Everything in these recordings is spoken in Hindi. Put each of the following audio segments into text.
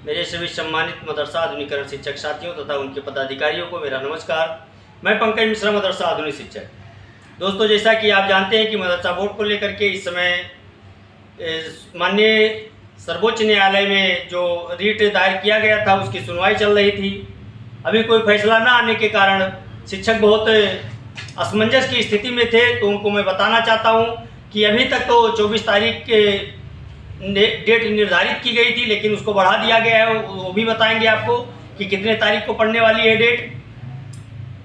मेरे सभी सम्मानित मदरसा आधुनिकरण शिक्षक साथियों तथा उनके पदाधिकारियों को मेरा नमस्कार। मैं पंकज मिश्रा, मदरसा आधुनिक शिक्षक। दोस्तों, जैसा कि आप जानते हैं कि मदरसा बोर्ड को लेकर के इस समय माननीय सर्वोच्च न्यायालय में जो रिट दायर किया गया था उसकी सुनवाई चल रही थी। अभी कोई फैसला न आने के कारण शिक्षक बहुत असमंजस की स्थिति में थे। तो उनको मैं बताना चाहता हूं कि अभी तक तो 24 तारीख के डेट निर्धारित की गई थी, लेकिन उसको बढ़ा दिया गया है। वो भी बताएंगे आपको कि कितने तारीख को पड़ने वाली है डेट।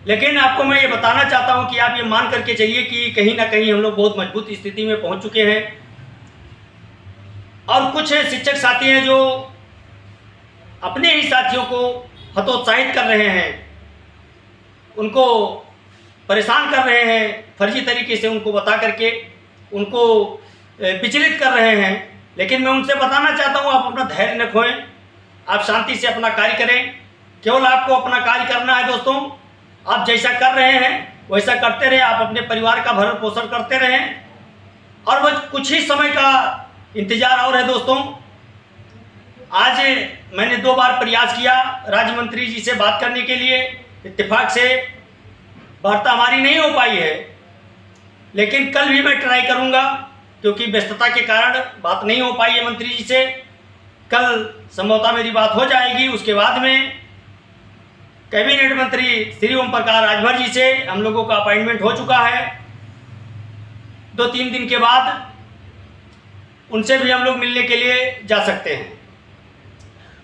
लेकिन आपको मैं ये बताना चाहता हूं कि आप ये मान करके चलिए कि कहीं ना कहीं हम लोग बहुत मजबूत स्थिति में पहुंच चुके हैं। और कुछ शिक्षक साथी हैं जो अपने ही साथियों को हतोत्साहित कर रहे हैं, उनको परेशान कर रहे हैं, फर्जी तरीके से उनको बता करके उनको विचलित कर रहे हैं। लेकिन मैं उनसे बताना चाहता हूं, आप अपना धैर्य न खोएं, आप शांति से अपना कार्य करें। केवल आपको अपना कार्य करना है दोस्तों। आप जैसा कर रहे हैं वैसा करते रहें, आप अपने परिवार का भरण पोषण करते रहें और बस कुछ ही समय का इंतजार और है दोस्तों। आज मैंने 2 बार प्रयास किया राज्य मंत्री जी से बात करने के लिए, इत्तेफाक से वार्ता हमारी नहीं हो पाई है, लेकिन कल भी मैं ट्राई करूंगा क्योंकि व्यस्तता के कारण बात नहीं हो पाई है मंत्री जी से। कल संभवतः मेरी बात हो जाएगी। उसके बाद में कैबिनेट मंत्री श्री ओम प्रकाश राजभर जी से हम लोगों का अपॉइंटमेंट हो चुका है। 2-3 दिन के बाद उनसे भी हम लोग मिलने के लिए जा सकते हैं।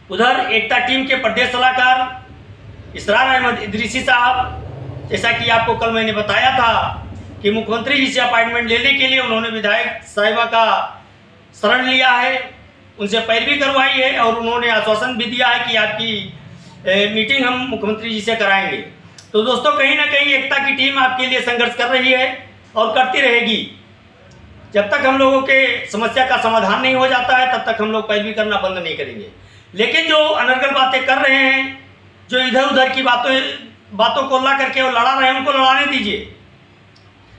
उधर एकता टीम के प्रदेश सलाहकार इसरार अहमद इदरीसी साहब, जैसा कि आपको कल मैंने बताया था कि मुख्यमंत्री जी से अपॉइंटमेंट लेने के लिए उन्होंने विधायक साहिबा का शरण लिया है, उनसे पैरवी करवाई है और उन्होंने आश्वासन भी दिया है कि आपकी मीटिंग हम मुख्यमंत्री जी से कराएंगे। तो दोस्तों, कहीं ना कहीं एकता की टीम आपके लिए संघर्ष कर रही है और करती रहेगी। जब तक हम लोगों के समस्या का समाधान नहीं हो जाता है तब तक हम लोग पैरवी करना बंद नहीं करेंगे। लेकिन जो अनर्गल बातें कर रहे हैं, जो इधर उधर की बातों को ला करके और लड़ा रहे हैं, उनको लड़ाने दीजिए।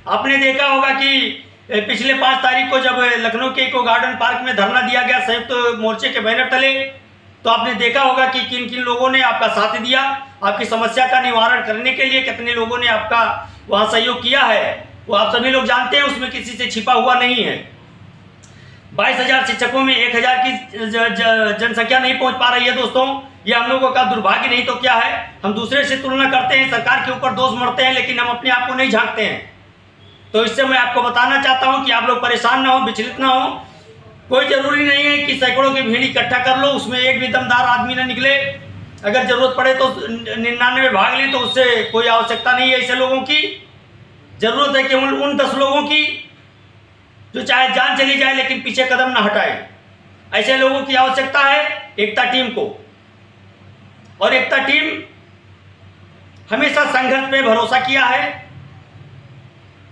आपने देखा होगा कि पिछले 5 तारीख को जब लखनऊ के इको गार्डन पार्क में धरना दिया गया संयुक्त मोर्चे के बैनर तले, तो आपने देखा होगा कि किन किन लोगों ने आपका साथ दिया, आपकी समस्या का निवारण करने के लिए कितने लोगों ने आपका वहाँ सहयोग किया है, वो आप सभी लोग जानते हैं। उसमें किसी से छिपा हुआ नहीं है। 22,000 शिक्षकों में 1,000 की जनसंख्या नहीं पहुंच पा रही है दोस्तों। ये हम लोगों का दुर्भाग्य नहीं तो क्या है। हम दूसरे से तुलना करते हैं, सरकार के ऊपर दोष मढ़ते हैं, लेकिन हम अपने आप को नहीं झांकते हैं। तो इससे मैं आपको बताना चाहता हूं कि आप लोग परेशान ना हो, विचलित ना हो। कोई जरूरी नहीं है कि सैकड़ों की भीड़ इकट्ठा कर लो, उसमें एक भी दमदार आदमी ना निकले। अगर जरूरत पड़े तो 99 भाग लें, तो उससे कोई आवश्यकता नहीं है। ऐसे लोगों की जरूरत है केवल उन 10 लोगों की जो चाहे जान चली जाए लेकिन पीछे कदम ना हटाए। ऐसे लोगों की आवश्यकता है एकता टीम को। और एकता टीम हमेशा संघर्ष पे भरोसा किया है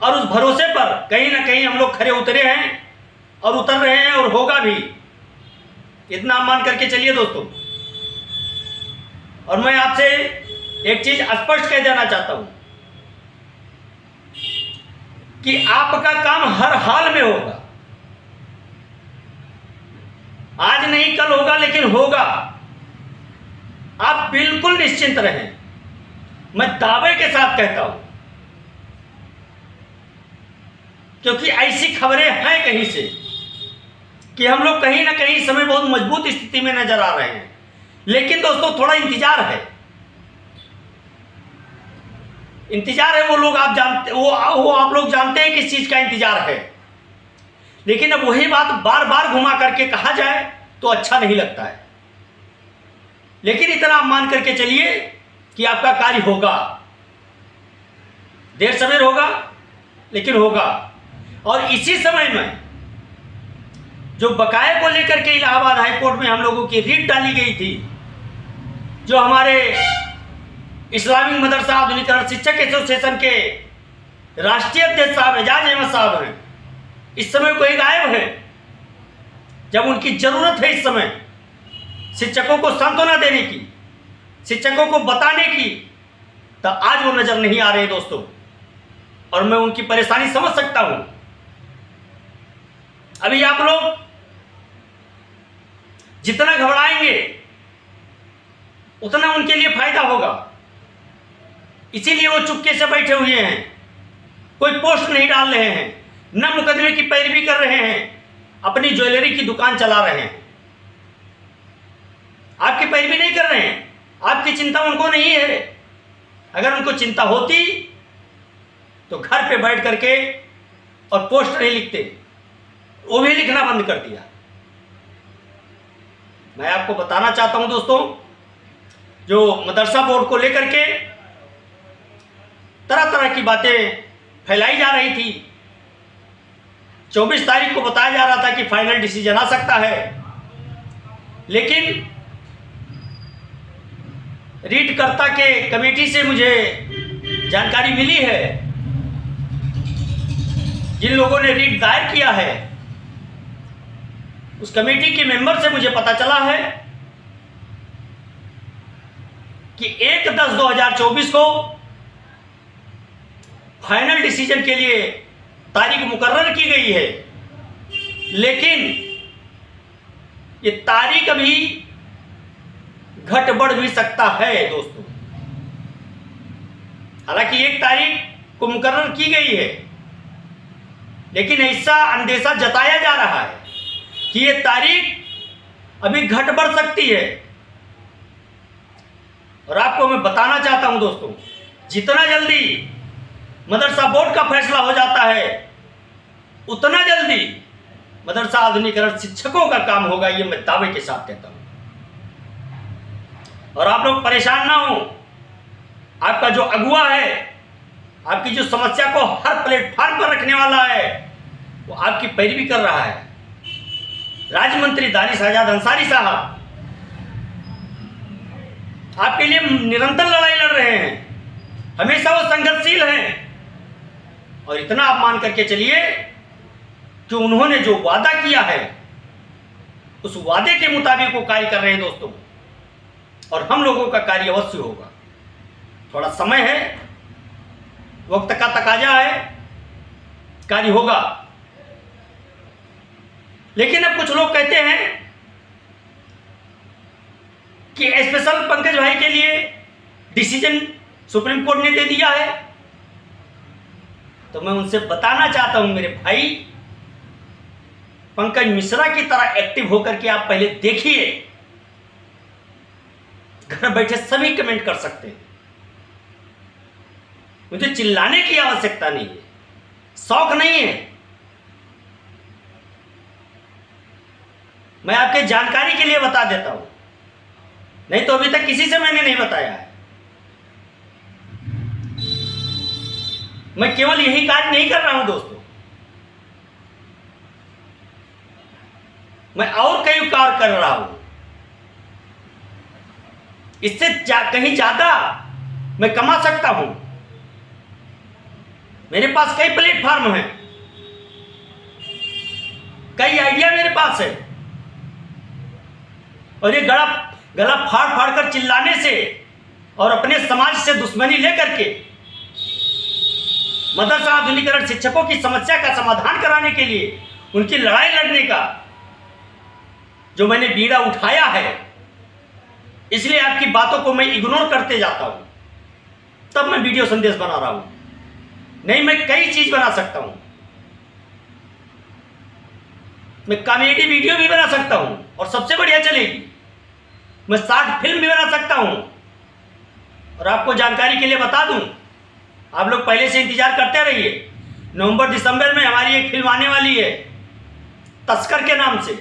और उस भरोसे पर कहीं ना कहीं हम लोग खरे उतरे हैं और उतर रहे हैं और होगा भी। इतना मान करके चलिए दोस्तों। और मैं आपसे एक चीज स्पष्ट कह देना चाहता हूं कि आपका काम हर हाल में होगा। आज नहीं कल होगा, लेकिन होगा। आप बिल्कुल निश्चिंत रहें। मैं दावे के साथ कहता हूं, क्योंकि ऐसी खबरें हैं कहीं से कि हम लोग कहीं ना कहीं इस समय बहुत मजबूत स्थिति में नजर आ रहे हैं। लेकिन दोस्तों, थोड़ा इंतजार है। इंतजार है, वो लोग आप जानते, वो आप लोग जानते हैं किस चीज का इंतजार है। लेकिन अब वही बात बार बार घुमा करके कहा जाए तो अच्छा नहीं लगता है। लेकिन इतना आप मान करके चलिए कि आपका कार्य होगा। देर सवेर होगा, लेकिन होगा। और इसी समय में जो बकाये को लेकर के इलाहाबाद हाईकोर्ट में हम लोगों की रिट डाली गई थी, जो हमारे इस्लामिक मदरसा आधुनिकरण शिक्षक एसोसिएशन के राष्ट्रीय अध्यक्ष साहब एजाज अहमद साहब हैं, इस समय कोई गायब है। जब उनकी जरूरत है इस समय शिक्षकों को सांत्वना देने की, शिक्षकों को बताने की, तो आज वो नजर नहीं आ रहे दोस्तों। और मैं उनकी परेशानी समझ सकता हूं। अभी आप लोग जितना घबराएंगे उतना उनके लिए फायदा होगा। इसीलिए वो चुपके से बैठे हुए हैं, कोई पोस्ट नहीं डाल रहे हैं, न मुकदमे की पैरवी कर रहे हैं, अपनी ज्वेलरी की दुकान चला रहे हैं। आपकी पैरवी नहीं कर रहे हैं, आपकी चिंता उनको नहीं है। अगर उनको चिंता होती तो घर पे बैठ करके और पोस्ट नहीं लिखते, वो भी लिखना बंद कर दिया। मैं आपको बताना चाहता हूं दोस्तों, जो मदरसा बोर्ड को लेकर के तरह तरह की बातें फैलाई जा रही थी, 24 तारीख को बताया जा रहा था कि फाइनल डिसीजन आ सकता है, लेकिन रीडकर्ता के कमेटी से मुझे जानकारी मिली है, जिन लोगों ने रीट दायर किया है उस कमेटी के मेंबर से मुझे पता चला है कि 1/10/2024 को फाइनल डिसीजन के लिए तारीख मुकर्रर की गई है, लेकिन ये तारीख अभी घट बढ़ भी सकता है दोस्तों। हालांकि 1 तारीख को मुकर्रर की गई है, लेकिन ऐसा अंदेशा जताया जा रहा है कि ये तारीख अभी घट बढ़ सकती है। और आपको मैं बताना चाहता हूं दोस्तों, जितना जल्दी मदरसा बोर्ड का फैसला हो जाता है, उतना जल्दी मदरसा आधुनिकीकरण शिक्षकों का काम होगा, ये मैं दावे के साथ कहता हूं। और आप लोग परेशान ना हो, आपका जो अगुआ है, आपकी जो समस्या को हर प्लेटफॉर्म पर रखने वाला है, वो आपकी पैरवी कर रहा है। राज्य मंत्री दानिश आजाद अंसारी साहब आपके लिए निरंतर लड़ाई लड़ रहे हैं, हमेशा वो संघर्षशील हैं। और इतना आप मान करके चलिए कि उन्होंने जो वादा किया है उस वादे के मुताबिक वो कार्य कर रहे हैं दोस्तों, और हम लोगों का कार्य अवश्य होगा। थोड़ा समय है, वक्त का तकाजा है, कार्य होगा। लेकिन अब कुछ लोग कहते हैं कि स्पेशल पंकज भाई के लिए डिसीजन सुप्रीम कोर्ट ने दे दिया है, तो मैं उनसे बताना चाहता हूं, मेरे भाई पंकज मिश्रा की तरह एक्टिव होकर के आप पहले देखिए। घर बैठे सभी कमेंट कर सकते हैं, मुझे चिल्लाने की आवश्यकता नहीं है, शौक नहीं है। मैं आपके जानकारी के लिए बता देता हूं, नहीं तो अभी तक किसी से मैंने नहीं बताया है। मैं केवल यही कार्य नहीं कर रहा हूं दोस्तों, मैं और कई कार्य कर रहा हूं। इससे कहीं ज्यादा मैं कमा सकता हूं। मेरे पास कई प्लेटफॉर्म हैं, कई आइडिया मेरे पास है, और ये गला फाड़ फाड़ कर चिल्लाने से और अपने समाज से दुश्मनी लेकर के मदरसा आधुनिकीकरण शिक्षकों की समस्या का समाधान कराने के लिए उनकी लड़ाई लड़ने का जो मैंने बीड़ा उठाया है, इसलिए आपकी बातों को मैं इग्नोर करते जाता हूं। तब मैं वीडियो संदेश बना रहा हूं, नहीं मैं कई चीज बना सकता हूं। मैं कॉमेडी वीडियो भी बना सकता हूं और सबसे बढ़िया चलेगी। मैं शॉर्ट फिल्म भी बना सकता हूं। और आपको जानकारी के लिए बता दूं, आप लोग पहले से इंतजार करते रहिए, नवंबर दिसंबर में हमारी एक फिल्म आने वाली है तस्कर के नाम से।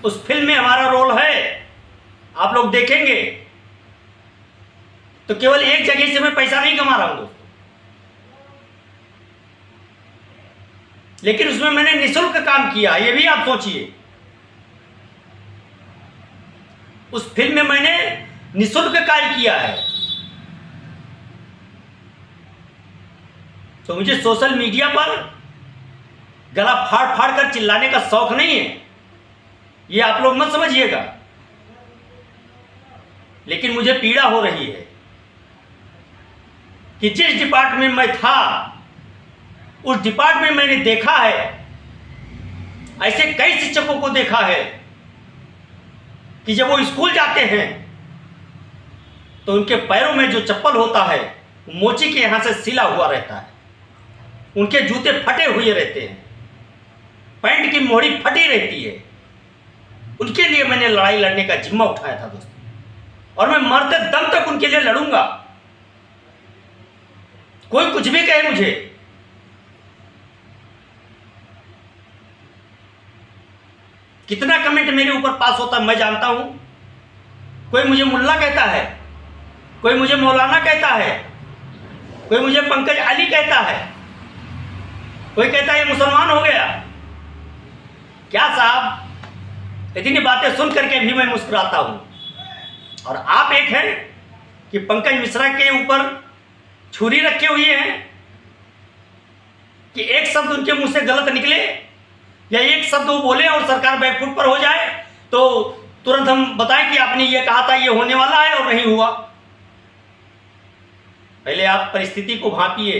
उस फिल्म में हमारा रोल है, आप लोग देखेंगे तो केवल एक जगह से मैं पैसा नहीं कमा रहा हूं दोस्तों, लेकिन उसमें मैंने निःशुल्क काम किया, ये भी आप सोचिए। उस फिल्म में मैंने निःशुल्क कार्य किया है। तो मुझे सोशल मीडिया पर गला फाड़ फाड़ कर चिल्लाने का शौक नहीं है, ये आप लोग मत समझिएगा। लेकिन मुझे पीड़ा हो रही है कि जिस डिपार्टमेंट में था उस डिपार्टमेंट मैंने देखा है, ऐसे कई शिक्षकों को देखा है कि जब वो स्कूल जाते हैं तो उनके पैरों में जो चप्पल होता है मोची के यहाँ से सिला हुआ रहता है, उनके जूते फटे हुए रहते हैं, पैंट की मोहरी फटी रहती है। उनके लिए मैंने लड़ाई लड़ने का जिम्मा उठाया था दोस्तों, और मैं मरते दम तक उनके लिए लड़ूंगा। कोई कुछ भी कहे मुझे, कितना कमेंट मेरे ऊपर पास होता मैं जानता हूं। कोई मुझे मुल्ला कहता है, कोई मुझे मौलाना कहता है, कोई मुझे पंकज अली कहता है, कोई कहता है ये मुसलमान हो गया। क्या साहब, इतनी बातें सुन करके भी मैं मुस्कुराता हूं। और आप एक हैं कि पंकज मिश्रा के ऊपर छुरी रखे हुए हैं कि एक शब्द उनके मुंह से गलत निकले या एक शब्द वो बोले और सरकार बैकफुट पर हो जाए तो तुरंत हम बताएं कि आपने ये कहा था, ये होने वाला है और नहीं हुआ। पहले आप परिस्थिति को भांपिए,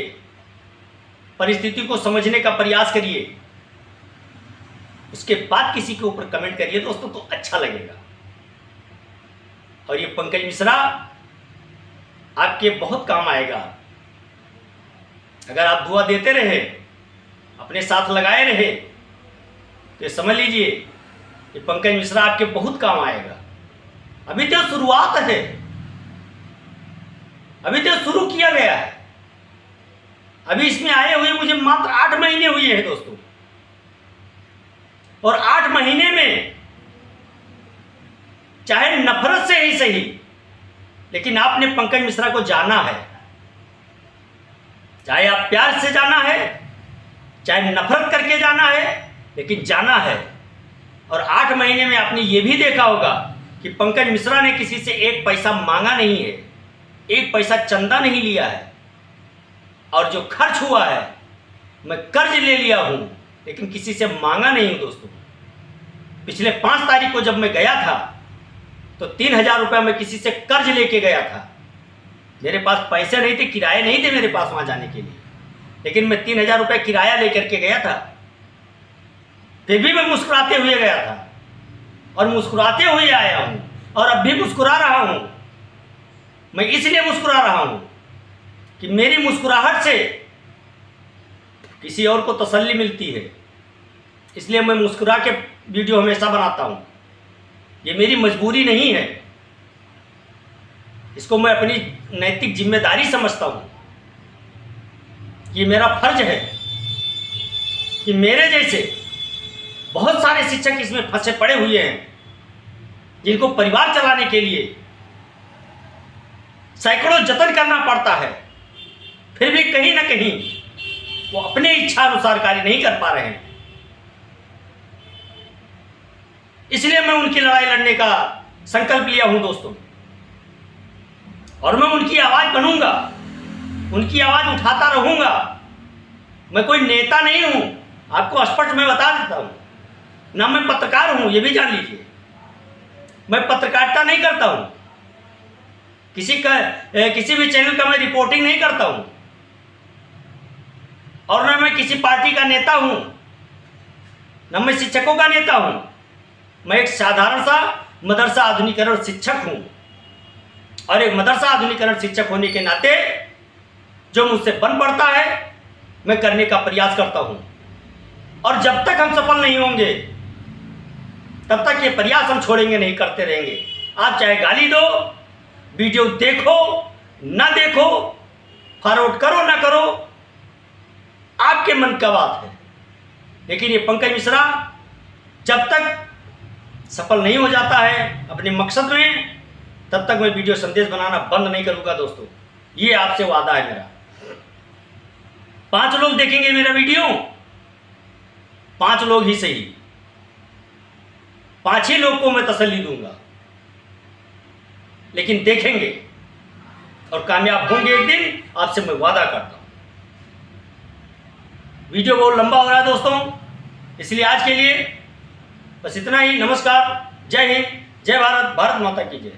परिस्थिति को समझने का प्रयास करिए, उसके बाद किसी के ऊपर कमेंट करिए दोस्तों, तो अच्छा लगेगा। और ये पंकज मिश्रा आपके बहुत काम आएगा। अगर आप दुआ देते रहे, अपने साथ लगाए रहे, तो समझ लीजिए ये पंकज मिश्रा आपके बहुत काम आएगा। अभी तो शुरुआत है, अभी तो शुरू किया गया है। अभी इसमें आए हुए मुझे मात्र 8 महीने हुए हैं दोस्तों, और 8 महीने में चाहे नफरत से ही सही, लेकिन आपने पंकज मिश्रा को जाना है। चाहे आप प्यार से जाना है, चाहे नफरत करके जाना है, लेकिन जाना है। और 8 महीने में आपने ये भी देखा होगा कि पंकज मिश्रा ने किसी से 1 पैसा मांगा नहीं है, 1 पैसा चंदा नहीं लिया है। और जो खर्च हुआ है मैं कर्ज ले लिया हूं, लेकिन किसी से मांगा नहीं हूं दोस्तों। पिछले 5 तारीख को जब मैं गया था तो 3000 रुपया मैं किसी से कर्ज लेके गया था। मेरे पास पैसे नहीं थे, किराए नहीं थे मेरे पास वहां जाने के लिए, लेकिन मैं 3000 रुपया किराया लेकर के गया था। फिर भी मैं मुस्कुराते हुए गया था और मुस्कुराते हुए आया हूं, और अब भी मुस्कुरा रहा हूं। मैं इसलिए मुस्कुरा रहा हूं कि मेरी मुस्कुराहट से किसी और को तसल्ली मिलती है, इसलिए मैं मुस्कुरा के वीडियो हमेशा बनाता हूं। ये मेरी मजबूरी नहीं है, इसको मैं अपनी नैतिक जिम्मेदारी समझता हूं। ये मेरा फर्ज है कि मेरे जैसे बहुत सारे शिक्षक इसमें फंसे पड़े हुए हैं, जिनको परिवार चलाने के लिए सैकड़ों जतन करना पड़ता है, फिर भी कहीं ना कहीं वो अपने इच्छा अनुसार कार्य नहीं कर पा रहे हैं। इसलिए मैं उनकी लड़ाई लड़ने का संकल्प लिया हूं दोस्तों, और मैं उनकी आवाज बनूंगा, उनकी आवाज उठाता रहूंगा। मैं कोई नेता नहीं हूं, आपको स्पष्ट मैं बता देता हूं, ना मैं पत्रकार हूं, ये भी जान लीजिए। मैं पत्रकारिता नहीं करता हूं, किसी भी चैनल का मैं रिपोर्टिंग नहीं करता हूं, और ना मैं किसी पार्टी का नेता हूं, ना मैं शिक्षकों का नेता हूं। मैं एक साधारण सा मदरसा आधुनिकीकरण शिक्षक हूं, और एक मदरसा आधुनिकीकरण शिक्षक होने के नाते जो मुझसे बन पड़ता है मैं करने का प्रयास करता हूं। और जब तक हम सफल नहीं होंगे तब तक ये प्रयास हम छोड़ेंगे नहीं, करते रहेंगे। आप चाहे गाली दो, वीडियो देखो ना देखो, फॉरवर्ड करो ना करो, आपके मन का बात है। लेकिन ये पंकज मिश्रा जब तक सफल नहीं हो जाता है अपने मकसद में, तब तक मैं वीडियो संदेश बनाना बंद नहीं करूंगा दोस्तों। ये आपसे वादा है मेरा। 5 लोग देखेंगे मेरा वीडियो, 5 लोग ही सही, 5 ही लोग को मैं तसल्ली दूंगा, लेकिन देखेंगे और कामयाब होंगे एक दिन, आपसे मैं वादा करता हूं। वीडियो बहुत लंबा हो रहा है दोस्तों, इसलिए आज के लिए बस इतना ही। नमस्कार, जय हिंद, जय भारत, भारत माता की जय।